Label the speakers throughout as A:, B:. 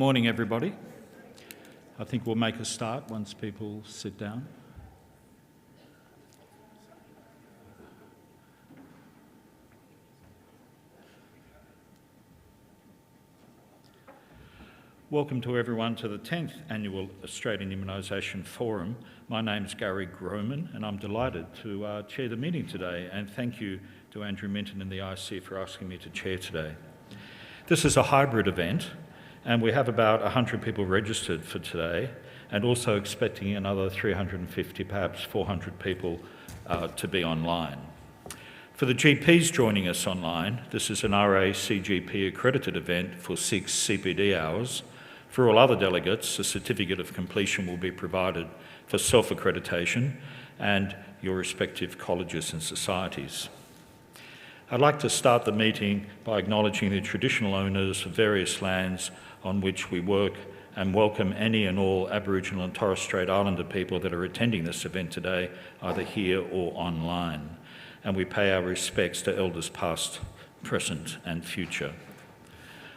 A: Morning, everybody. I think we'll make a start once people sit down. Welcome to everyone to the 10th Annual Australian Immunisation Forum. My name's Gary Groman and I'm delighted to chair the meeting today, and thank you to Andrew Minton and the IC for asking me to chair today. This is a hybrid event, and we have about 100 people registered for today, and also expecting another 350, perhaps 400 people to be online. For the GPs joining us online, this is an RACGP accredited event for 6 CPD hours. For all other delegates, a certificate of completion will be provided for self-accreditation and your respective colleges and societies. I'd like to start the meeting by acknowledging the traditional owners of various lands on which we work, and welcome any and all Aboriginal and Torres Strait Islander people that are attending this event today, either here or online. And we pay our respects to elders past, present and future.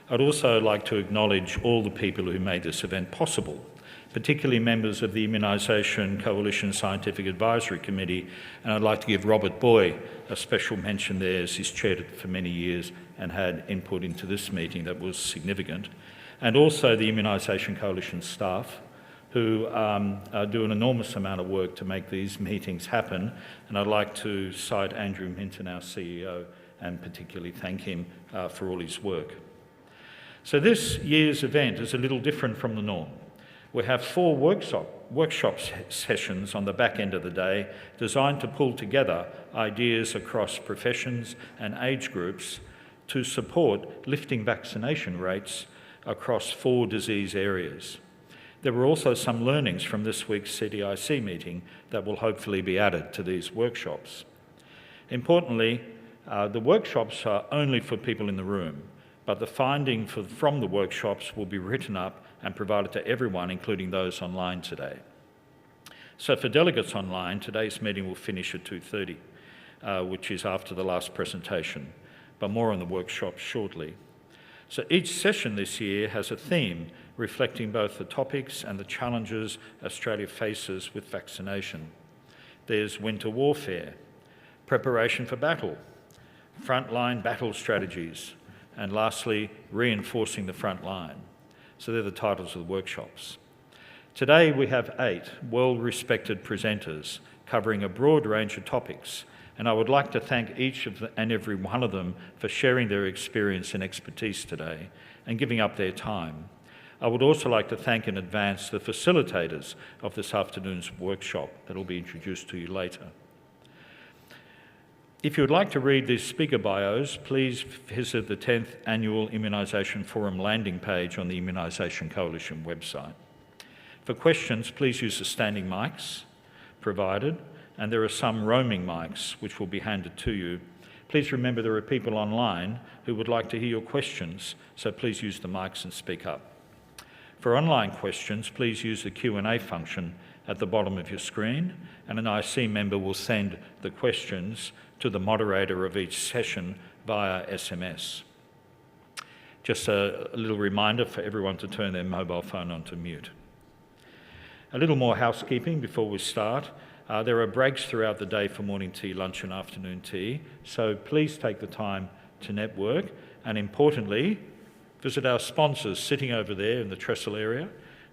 A: I'd also like to acknowledge all the people who made this event possible, particularly members of the Immunisation Coalition Scientific Advisory Committee, and I'd like to give Robert Boy a special mention there, as he's chaired it for many years and had input into this meeting that was significant, and also the Immunisation Coalition staff, who do an enormous amount of work to make these meetings happen, and I'd like to cite Andrew Minton, our CEO, and particularly thank him for all his work. So this year's event is a little different from the norm. We have 4 workshop sessions on the back end of the day designed to pull together ideas across professions and age groups to support lifting vaccination rates across 4 disease areas. There were also some learnings from this week's CDIC meeting that will hopefully be added to these workshops. Importantly, the workshops are only for people in the room, but the finding from the workshops will be written up and provided to everyone, including those online today. So for delegates online, today's meeting will finish at 2:30, which is after the last presentation, but more on the workshop shortly. So each session this year has a theme reflecting both the topics and the challenges Australia faces with vaccination. There's winter warfare, preparation for battle, frontline battle strategies, and lastly, reinforcing the front line. So they're the titles of the workshops. Today we have 8 well-respected presenters covering a broad range of topics, and I would like to thank each and every one of them for sharing their experience and expertise today and giving up their time. I would also like to thank in advance the facilitators of this afternoon's workshop that will be introduced to you later. If you would like to read these speaker bios, please visit the 10th Annual Immunisation Forum landing page on the Immunisation Coalition website. For questions, please use the standing mics provided, and there are some roaming mics which will be handed to you. Please remember there are people online who would like to hear your questions, so please use the mics and speak up. For online questions, please use the Q&A function at the bottom of your screen, and an IC member will send the questions to the moderator of each session via SMS. Just a little reminder for everyone to turn their mobile phone onto mute. A little more housekeeping before we start. There are breaks throughout the day for morning tea, lunch and afternoon tea, so please take the time to network, and importantly, visit our sponsors sitting over there in the trestle area.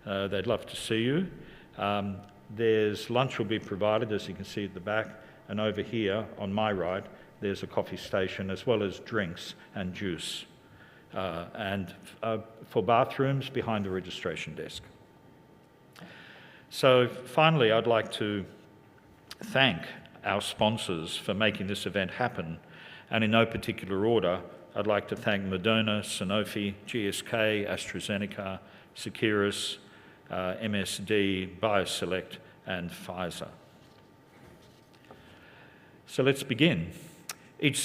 A: They'd love to see you. There's lunch will be provided, as you can see at the back, and over here on my right there's a coffee station, as well as drinks and juice, and for bathrooms behind the registration desk. So finally, I'd like to thank our sponsors for making this event happen, and in no particular order, I'd like to thank Moderna, Sanofi, GSK, AstraZeneca, Seqirus, MSD, BioSelect and Pfizer. So let's begin. Each